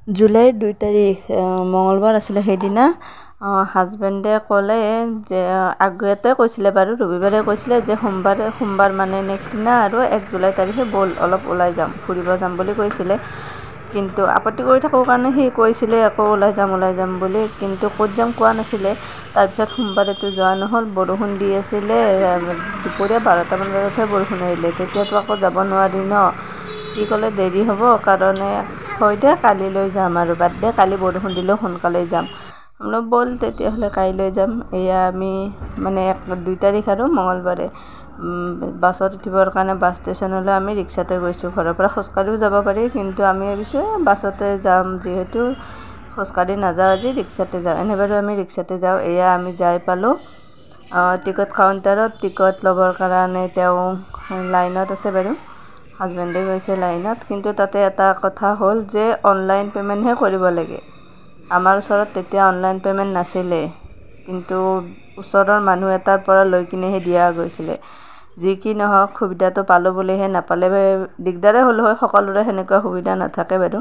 জুলাইৰ 2 তাৰিখ মঙলবাৰ আছিলে। সেইদিনা হাজবেণ্ডে ক'লে যে আগতে কৈছিলে বাৰু ৰবিবাৰে কৈছিলে যে সোমবাৰ মানে নেক্সট দিনা আৰু 1 জুলাই তাৰিখে ব'ল অলপ ওলাই যাম ফুৰিব যাম বুলি কৈছিলে। কিন্তু আপত্তি কৰি থাকোঁ কাৰণে সি কৈছিলে আকৌ ওলাই যাম বুলি, কিন্তু ক'ত যাম কোৱা নাছিলে। তাৰপিছত সোমবাৰেতো যোৱা নহ'ল, বৰষুণ দি আছিলে। দুপৰীয়া 12টামান বজাতহে বৰষুণ আহিলে, তেতিয়াতো আকৌ যাব নোৱাৰি ন। সি ক'লে দেৰি হ'ব কাৰণে থৈ দে কালিলৈ যাম আৰু বাদ দে, কালি বৰষুণ দিলেও সোনকালে যাম। অলপ ব'ল তেতিয়াহ'লে কাইলৈ যাম। এয়া আমি মানে 2 তাৰিখ আৰু মঙলবাৰে বাছত উঠিবৰ কাৰণে বাছ ষ্টেচনলৈ আমি ৰিক্সাতে গৈছোঁ। ঘৰৰ পৰা খোজকাঢ়িও যাব পাৰি, কিন্তু আমি ভাবিছোঁ বাছতে যাম, যিহেতু খোজকাঢ়ি নাযাওঁ আজি, ৰিক্সাতে যাওঁ। এনে বাৰু আমি ৰিক্সাতে যাওঁ। এয়া আমি যাই পালোঁ টিকট কাউণ্টাৰত। টিকট ল'বৰ কাৰণে তেওঁ লাইনত আছে বাৰু, হাজবেণ্ডে গৈছে লাইনত। কিন্তু তাতে এটা কথা হ'ল যে অনলাইন পে'মেণ্টহে কৰিব লাগে। আমাৰ ওচৰত তেতিয়া অনলাইন পে'মেণ্ট নাছিলে, কিন্তু ওচৰৰ মানুহ এটাৰ পৰা লৈ কিনেহে দিয়া গৈছিলে। যি কি নহওক সুবিধাটো পালোঁ বুলিহে, নাপালে দিগদাৰে হ'ল হয়। সকলোৰে সেনেকুৱা সুবিধা নাথাকে বাৰু।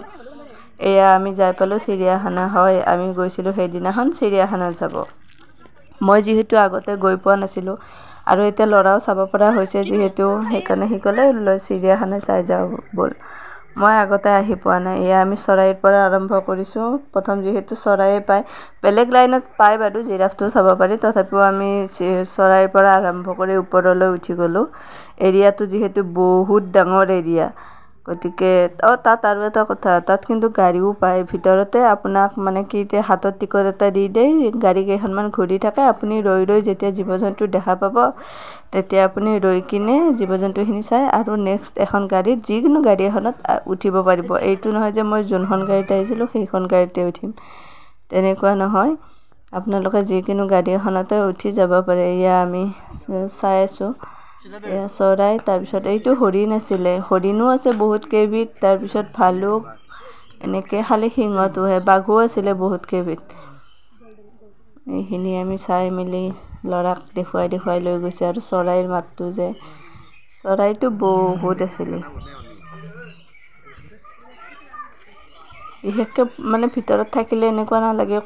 এয়া আমি যাই পালোঁ চিৰিয়াখানা। হয়, আমি গৈছিলোঁ সেইদিনাখন চিৰিয়াখানাত যাব। মই যিহেতু আগতে গৈ পোৱা নাছিলোঁ আৰু এতিয়া ল'ৰাও চাব পৰা হৈছে যিহেতু, সেইকাৰণে সি ক'লে চিৰিয়াখানা চাই যাওঁ ব'ল। মই আগতে আহি পোৱা নাই। এয়া আমি চৰাইৰ পৰা আৰম্ভ কৰিছোঁ। প্ৰথম যিহেতু চৰায়ে পায়, বেলেগ লাইনত পায় বাৰু, জিৰাফটো চাব পাৰি। তথাপিও আমি চৰাইৰ পৰা আৰম্ভ কৰি ওপৰলৈ উঠি গ'লোঁ। এৰিয়াটো যিহেতু বহুত ডাঙৰ এৰিয়া, গতিকে তাত আৰু এটা কথা, তাত কিন্তু গাড়ীও পায় ভিতৰতে। আপোনাক মানে কি এতিয়া হাতত টিকট এটা দি দেই, গাড়ী কেইখনমান ঘূৰি থাকে। আপুনি ৰৈ যেতিয়া জীৱ জন্তু দেখা পাব, তেতিয়া আপুনি ৰৈ কিনে জীৱ জন্তুখিনি চাই আৰু নেক্সট এখন গাড়ীত, যিকোনো গাড়ী এখনত উঠিব পাৰিব। এইটো নহয় যে মই যোনখন গাড়ীত আহিছিলোঁ সেইখন গাড়ীতে উঠিম, তেনেকুৱা নহয়। আপোনালোকে যিকোনো গাড়ী এখনতে উঠি যাব পাৰে। এয়া আমি চাই আছোঁ, এয়া চৰাই। তাৰপিছত এইটো হৰিণ আছিলে, হৰিণো আছে বহুত কেইবিধ। তাৰপিছত ভালুক, এনেকৈ খালি সিংহটোহে। বাঘো আছিলে বহুত কেইবিধ। এইখিনি আমি চাই মেলি ল'ৰাক দেখুৱাই লৈ গৈছে। আৰু চৰাইৰ মাতটো যে, চৰাইটো বহুত আছিলে। বিশেষকৈ মানে ভিতৰত থাকিলে এনেকুৱা নালাগে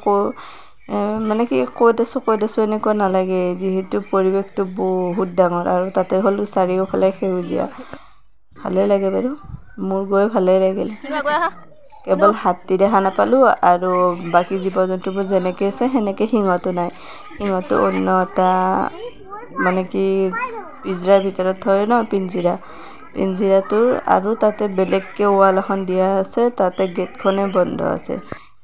মানে কি ক'ত আছোঁ এনেকুৱা নালাগে, যিহেতু পৰিৱেশটো বহুত ডাঙৰ আৰু তাতে হ'লো চাৰিওফালে সেউজীয়া। ভালে লাগে বাৰু, মোৰ গৈ ভালেই লাগিল। কেৱল হাতী দেখা নাপালোঁ, আৰু বাকী জীৱ জন্তুবোৰ যেনেকৈ আছে সেনেকৈ সিংহটো নাই। সিংহটো অন্য এটা মানে কি পিঞ্জৰাৰ ভিতৰত থয় ন, পিঞ্জিৰাটোৰ, আৰু তাতে বেলেগকৈ ৱাল এখন দিয়া আছে। তাতে গেটখনে বন্ধ আছে।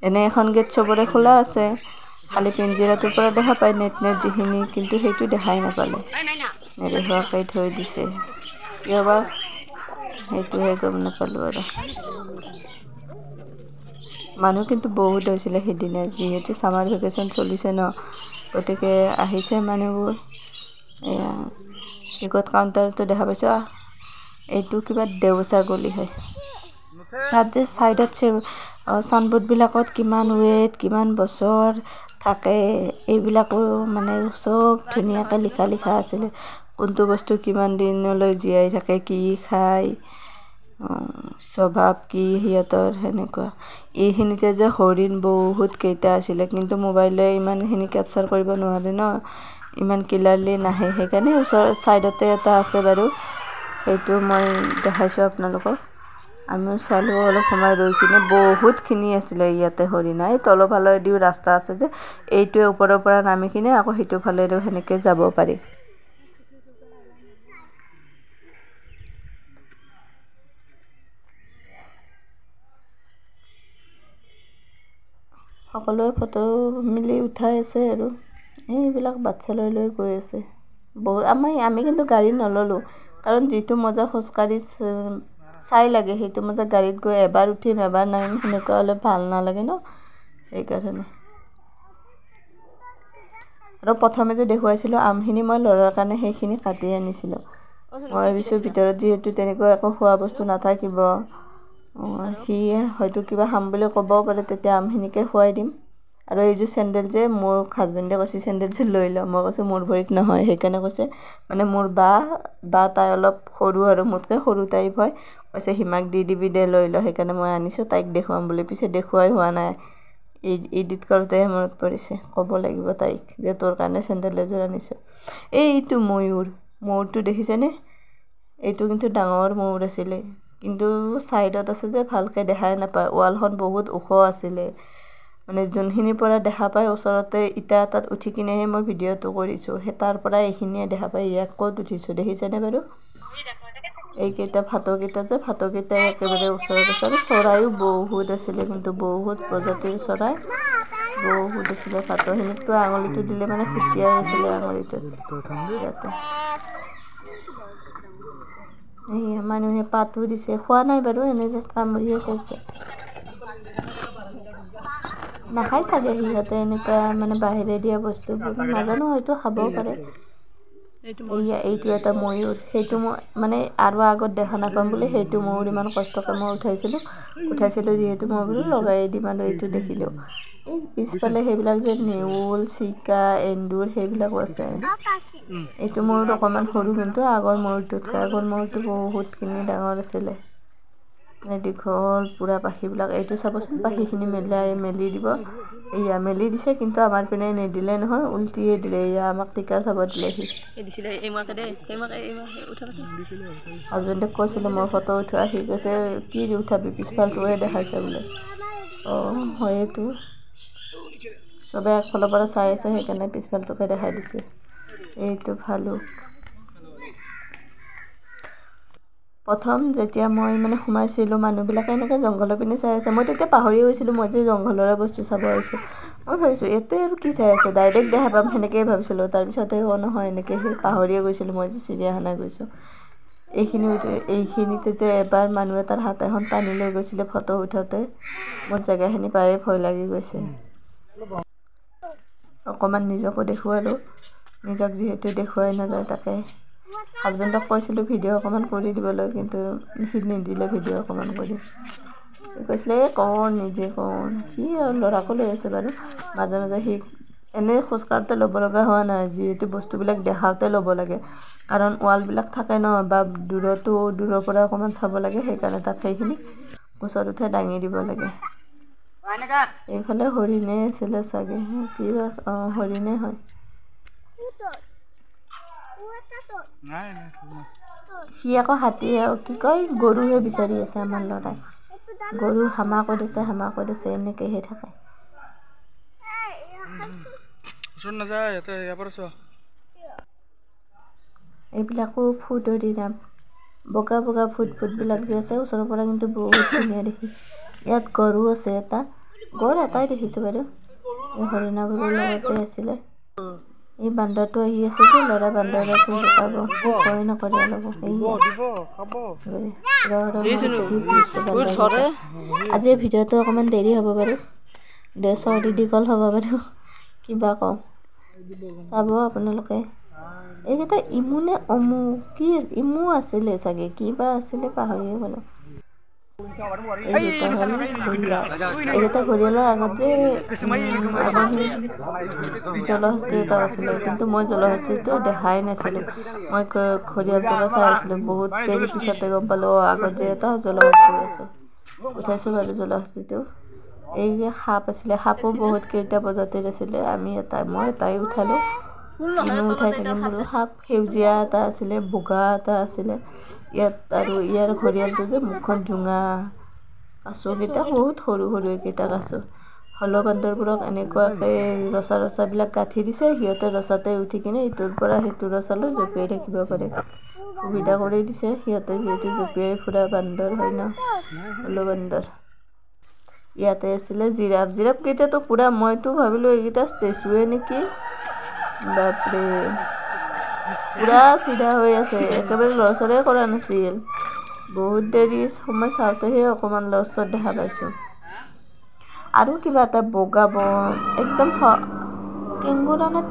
এনে এখন গেট চবৰে খোলা আছে, খালি পিঞ্জিৰাটোৰ পৰা দেখা পায় নেট যিখিনি, কিন্তু সেইটো দেখাই নাপালে, নেদেখুৱাকৈ থৈ দিছে। কিয় বা সেইটোহে গম নাপালোঁ আৰু। মানুহ কিন্তু বহুত হৈছিলে সেইদিনা, যিহেতু ছামাৰ ভেকেশ্যন চলিছে ন, গতিকে আহিছে মানুহবোৰ। এয়া টিকট কাউণ্টাৰটো দেখা পাইছোঁ, এইটো কিবা দেওচা গলি হয়। তাত যে ছাইডত চাইনবোৰ্ডবিলাকত কিমান ৱেট, কিমান বছৰ থাকে, এইবিলাকো মানে চব ধুনীয়াকৈ লিখা আছিলে। কোনটো বস্তু কিমান দিনলৈ জীয়াই থাকে, কি খায়, স্বভাৱ কি সিহঁতৰ, সেনেকুৱা। এইখিনিতে যে হৰিণ বহুত কেইটা আছিলে, কিন্তু মোবাইলে ইমানখিনি কেপচাৰ কৰিব নোৱাৰে ন, ইমান ক্লিয়াৰলি নাহে। সেইকাৰণে ওচৰৰ ছাইডতে এটা আছে বাৰু, সেইটো মই দেখাইছোঁ আপোনালোকক। আমিও চালোঁ অলপ সময় ৰৈ কিনে। বহুতখিনি আছিলে ইয়াতে হৰিণ। এই তলৰ ফালেদিও ৰাস্তা আছে যে, এইটোৱে ওপৰৰ পৰা নামি কিনে আকৌ সেইটো ফালেদিও সেনেকৈ যাব পাৰি। সকলোৱে ফটো মিলি উঠাই আছে আৰু এইবিলাক বাচ্ছা লৈ গৈ আছে। আমি কিন্তু গাড়ী নল'লোঁ, কাৰণ যিটো মজা খোজকাঢ়ি চাই লাগে, সেইটো মজা গাড়ীত গৈ এবাৰ উঠিম এবাৰ নামিম, সেনেকুৱা হ'লে ভাল নালাগে ন, সেইকাৰণে। আৰু প্ৰথমে যে দেখুৱাইছিলোঁ আমখিনি, মই ল'ৰাৰ কাৰণে সেইখিনি কাটি আনিছিলোঁ। মই ভাবিছোঁ ভিতৰত যিহেতু তেনেকুৱা একো খোৱা বস্তু নাথাকিব, সি হয়তো কিবা খাম বুলি ক'বও পাৰে, তেতিয়া আমখিনিকে খুৱাই দিম। আৰু এইযোৰ চেণ্ডেল যে মোৰ হাজবেণ্ডে কৈছে চেণ্ডেলযোৰ লৈ ল, মই কৈছোঁ মোৰ ভৰিত নহয়। সেইকাৰণে কৈছে, মানে মোৰ বা তাই অলপ সৰু আৰু মোতকৈ সৰু টাইপ হয়, কৈছে হিমাক দি দিবি দে লৈ ল সেইকাৰণে মই আনিছোঁ তাইক দেখুৱাম বুলি পিছে দেখুৱাই হোৱা নাই এডিট কৰোঁতেহে মনত পৰিছে ক'ব লাগিব তাইক যে তোৰ কাৰণে চেণ্ডেল এযোৰ আনিছোঁ এইটো ময়ূৰটো দেখিছেনে এইটো কিন্তু ডাঙৰ ময়ূৰ আছিলে কিন্তু ছাইডত আছে যে ভালকৈ দেখাই নাপায় ৱালখন বহুত ওখ আছিলে মানে যোনখিনিৰ পৰা দেখা পায় ওচৰতে ইটা এটাত উঠি কিনেহে মই ভিডিঅ'টো কৰিছোঁ সেই তাৰ পৰা এইখিনিয়ে দেখা পায় ইয়াক ক'ত উঠিছোঁ দেখিছেনে বাৰু এইকেইটা ভাটৌকেইটা যে ভাটৌকেইটা একেবাৰে ওচৰত আছে আৰু চৰাইও বহুত আছিলে কিন্তু বহুত প্ৰজাতিৰ চৰাই বহুত আছিলে ভাটৌখিনিকতো আঙুলিটো দিলে মানে ফুটিয়াই আছিলে আঙুলিটোত ইয়াতে মানুহে পাতো দিছে খোৱা নাই বাৰু এনে জাষ্ট কামুৰিয়ে চাইছে নাখায় চাগে সিহঁতে এনেকুৱা মানে বাহিৰে দিয়া বস্তুবোৰ নাজানো হয়তো খাবও পাৰে এইটো এটা ময়ূৰ সেইটো মই মানে আৰু আগত দেখা নাপাম বুলি সেইটো ময়ূৰ ইমান কষ্টকৈ মই উঠাইছিলোঁ যিহেতু মই বোলো লগাই দিম আৰু এইটো দেখিলোঁ এই পিছফালে সেইবিলাক যে নেউল চিকা এন্দুৰ সেইবিলাকো আছে এইটো ময়ূৰ অকণমান সৰু কিন্তু আগৰ ময়ূৰটো বহুতখিনি ডাঙৰ আছিলে মানে দীঘল পূৰা পাখিবিলাক এইটো চাবচোন পাখিখিনি মেলি দিব এয়া মেলি দিছে কিন্তু আমাৰ পিনে নিদিলে নহয় উল্টিয়ে দিলে এয়া আমাক টিকা চাব দিলেহি হাজবেণ্ডক কৈছিলোঁ মই ফটো উঠোৱা সি কৈছে কি উঠাবি পিছফালটোহে দেখাইছে বোলে অঁ হয়েতো চবে একফালৰ পৰা চাই আছে সেইকাৰণে পিছফালটোকে দেখাই দিছে এইটো ভালুক প্ৰথম যেতিয়া মই মানে সোমাইছিলোঁ মানুহবিলাকে এনেকৈ জংঘলৰ পিনে চাই আছে মই তেতিয়া পাহৰি গৈছিলোঁ মই যে জংঘলৰে বস্তু চাব আহিছোঁ মই ভাবিছোঁ ইয়াতে আৰু কি চাই আছে ডাইৰেক্ট দেখা পাম সেনেকৈয়ে ভাবিছিলোঁ তাৰপিছতে নহয় এনেকৈ সেই পাহৰিয়ে গৈছিলোঁ মই যে চিৰিয়াখানা গৈছোঁ এইখিনিতে যে এবাৰ মানুহ এটাৰ হাত এখন টানি লৈ গৈছিলে ফটো উঠাওঁতে মোৰ জেগাখিনি পায়ে ভয় লাগি গৈছে অকণমান নিজকো দেখুৱালোঁ নিজক যিহেতু দেখুৱাই নাযায় তাকে হাজবেণ্ডক কৈছিলোঁ ভিডিঅ' অকণমান কৰি দিবলৈ কিন্তু সি নিদিলে ভিডিঅ' অকণমান কৰি কৈছিলে নিজে সি ল'ৰাকো লৈ আছে বাৰু মাজে মাজে সি এনেই খোজকাঢ়োতে ল'ব লগা হোৱা নাই যিহেতু বস্তুবিলাক দেখাওঁতে ল'ব লাগে কাৰণ ৱালবিলাক থাকে ন বা দূৰৰ পৰা অকণমান চাব লাগে সেইকাৰণে তাক সেইখিনি ওচৰত উঠাই দাঙি দিব লাগে এইফালে হৰিণে আছিলে চাগে কি হৰিণে হয় সি আকৌ হাতী কি কয় গৰুহে বিচাৰি আছে আমাৰ ল'ৰাই গৰু হামা কৰিছে এনেকৈহে থাকে এইবিলাকো ফুটৰি নাম বগা ফুটবিলাক যে আছে ওচৰৰ পৰা কিন্তু বহুত ধুনীয়া দেখি ইয়াত গৰু আছে গড় এটাই দেখিছোঁ বাৰু এই হৰিণাবোৰৰ লগতে আছিলে এই বান্দৰটো আহি আছে যে ল'ৰা বান্দৰটো জোকাব ভয় নকৰে অলপ আজিৰ ভিডিঅ'টো অকণমান দেৰি হ'ব বাৰু চৰ্দি দীঘল হ'ব বাৰু কিবা কওঁ চাব আপোনালোকে এইকেইটা ইমু নে অমু কি ইমু আছিলে চাগে কিবা আছিলে পাহৰিয়ে গ'লোঁ এইকেইটা ঘৰিয়ালৰ আগত যে জলহস্তী এটা আছিলে কিন্তু মই জলহস্তীটো দেখাই নাছিলোঁ মই ঘৰিয়ালটোকে চাই আছিলোঁ বহুত দেৰি পিছতে গম পালোঁ আগত যে এটা জলহস্তী আছে উঠাইছোঁ বাৰু জলহস্তীটো এই সাপ আছিলে সাপো বহুত কেইটা প্ৰজাতিৰ আছিলে মই এটাই উঠালোঁ কিনো উঠাই থাকিম বোলো সাপ সেউজীয়া এটা আছিলে বগা এটা আছিলে ইয়াত আৰু ইয়াৰ ঘৰিয়ালটো যে মুখখন জোঙা কাছকেইটা বহুত সৰু এইকেইটা কাছ হল বান্দৰবোৰক এনেকুৱাকৈ ৰছাবিলাক গাঁঠি দিছে সিহঁতে ৰছাতে উঠি কিনে ইটোৰ পৰা সিটো ৰছালৈ জঁপিয়াই থাকিব পাৰে সুবিধা কৰি দিছে সিহঁতে যিহেতু জঁপিয়াই ফুৰা বান্দৰ হয় ন হল বান্দৰ ইয়াতে আছিলে জিৰাফকেইটাতো পূৰা মইতো ভাবিলোঁ এইকেইটা ষ্টেচুৱে নেকি বাপৰে পূৰা চিধা হৈ আছে একেবাৰে লৰচৰে কৰা নাছিল বহুত দেৰি সময় চাওঁতেহে অকণমান লৰচৰ দেখা পাইছোঁ আৰু কিবা এটা বগা একদম কেংগুৰা নে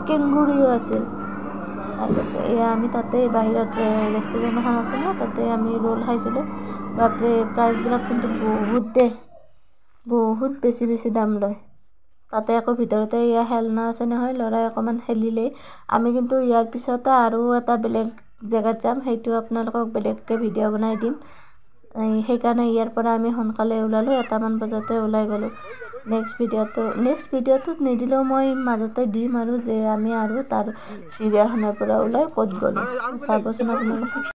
কেংগুৰিও আছিল এয়া আমি তাতে বাহিৰত ৰেষ্টুৰেণ্ট এখন আছিল ন তাতে আমি ৰোল খাইছিলোঁ বাপৰে প্ৰাইচবিলাক কিন্তু বহুত বেছি দাম লয় তাতে আকৌ ভিতৰতে এয়া খেলনা আছে নহয় ল'ৰাই অকণমান খেলিলেই আমি কিন্তু ইয়াৰ পিছতে আৰু এটা বেলেগ জেগাত যাম সেইটো আপোনালোকক বেলেগকৈ ভিডিঅ' বনাই দিম। সেইকাৰণে ইয়াৰ পৰা আমি সোনকালে ওলালোঁ, 1মান বজাতে ওলাই গ'লোঁ। নেক্সট ভিডিঅ'টোত নিদিলেও মই মাজতে দিম আৰু যে আমি আৰু তাৰ চিৰিয়াখানাৰ পৰা ওলাই ক'ত গ'লোঁ চাবচোন আপোনালোকে।